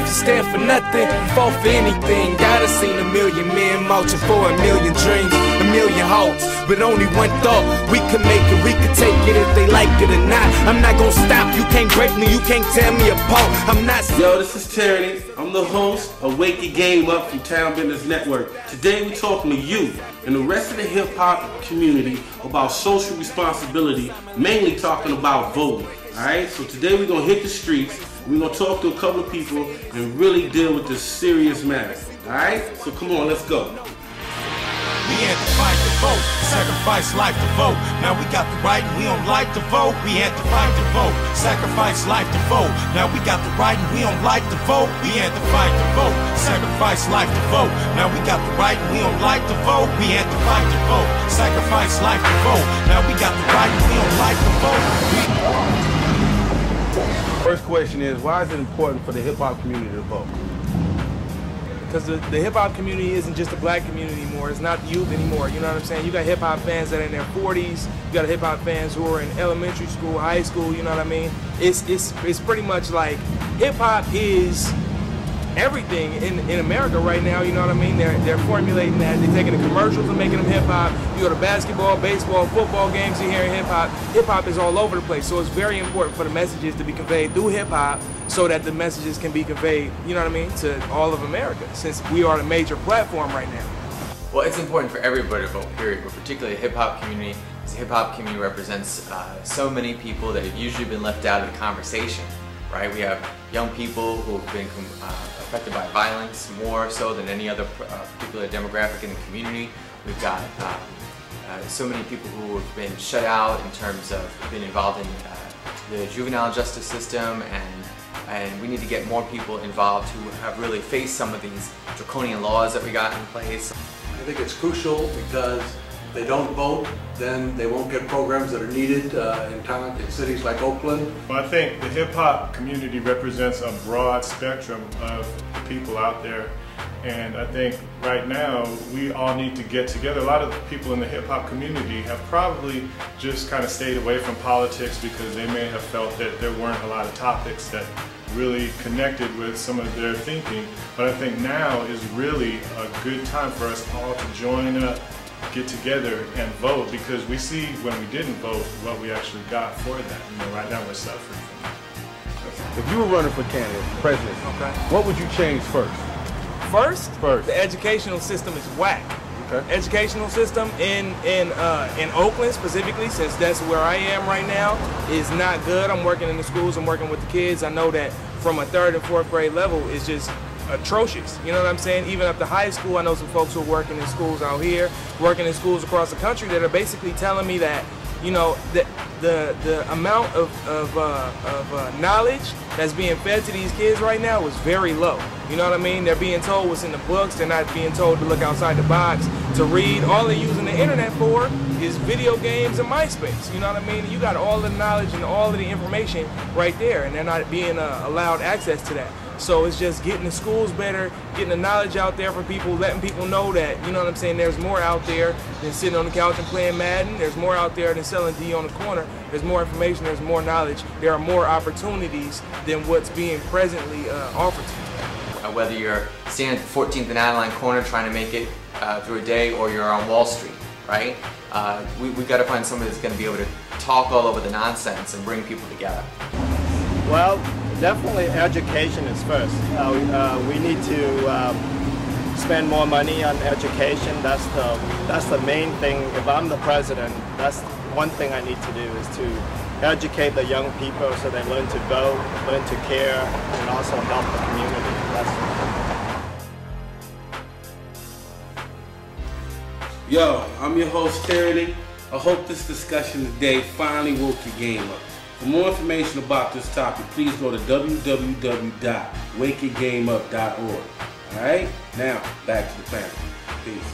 if you stand for nothing, fall for anything. Gotta seen a million men marching for a million dreams, a million hopes, but only one thought: we could make it, we could take it if they like it or not. I'm not gonna stop, you can't break me, you can't tear me apart. I'm not. Yo, this is Tyranny. I'm the host of Wake Your Game Up from Town Business Network. Today we're talking to you and the rest of the hip hop community about social responsibility, mainly talking about voting. Alright, so today we're gonna hit the streets, we're gonna talk to a couple of people and really deal with this serious matter. Alright, so come on, let's go. We had to fight to vote, sacrifice life to vote. Now we got the right and we don't like to vote. We had to fight to vote, sacrifice life to vote. Now we got the right and we don't like to vote. We had to fight to vote, sacrifice life to vote. Now we got the right and we don't like to vote. We had to fight to vote, sacrifice life to vote. Now we got the right and we don't like to vote. First question is, why is it important for the hip hop community to vote? Because the hip-hop community isn't just a black community anymore. It's not youth anymore, you know what I'm saying? You got hip-hop fans that are in their 40s. You got hip-hop fans who are in elementary school, high school, you know what I mean? It's pretty much like hip-hop is everything in America right now, you know what I mean? They're formulating that. They're taking the commercials and making them hip-hop. You go to basketball, baseball, football games, you're hearing hip-hop. Hip-hop is all over the place, so it's very important for the messages to be conveyed through hip-hop so that the messages can be conveyed, you know what I mean, to all of America, since we are the major platform right now. Well, it's important for everybody to vote, period, but particularly the hip-hop community, because the hip-hop community represents so many people that have usually been left out of the conversation, right? We have young people who have been affected by violence more so than any other particular demographic in the community. We've got so many people who have been shut out in terms of being involved in the juvenile justice system, and we need to get more people involved who have really faced some of these draconian laws that we got in place. I think it's crucial because if they don't vote, then they won't get programs that are needed in cities like Oakland. Well, I think the hip-hop community represents a broad spectrum of people out there, and I think right now we all need to get together. A lot of the people in the hip-hop community have probably just kind of stayed away from politics because they may have felt that there weren't a lot of topics that really connected with some of their thinking, but I think now is really a good time for us all to join up, get together and vote, because we see when we didn't vote what we actually got for that. You know, right now we're suffering from that. If you were running for candidate, president, Okay. what would you change first? First, First. the educational system is whack. Okay. Educational system in Oakland specifically, since that's where I am right now, is not good. I'm working in the schools, I'm working with the kids. I know that from a 3rd and 4th grade level is just atrocious. You know what I'm saying? Even up to high school, I know some folks who are working in schools out here, working in schools across the country that are basically telling me that, you know, the amount of knowledge that's being fed to these kids right now is very low. You know what I mean? They're being told what's in the books. They're not being told to look outside the box, to read. All they're using the internet for is video games and MySpace. You know what I mean? You got all the knowledge and all of the information right there, and they're not being allowed access to that. So it's just getting the schools better, getting the knowledge out there for people, letting people know that, you know what I'm saying, there's more out there than sitting on the couch and playing Madden. There's more out there than selling D on the corner. There's more information, there's more knowledge. There are more opportunities than what's being presently offered to you. Whether you're standing at the 14th and Adeline corner trying to make it through a day, or you're on Wall Street, right? We got to find somebody that's going to be able to talk all over the nonsense and bring people together. Well, definitely education is first. We need to spend more money on education. That's the main thing. If I'm the president, that's one thing I need to do, is to educate the young people so they learn to vote, learn to care, and also help the community. Yo, I'm your host, Tyranny. I hope this discussion today finally woke your game up. For more information about this topic, please go to www.wakeyourgameup.org. Alright? Now, back to the panel. Peace.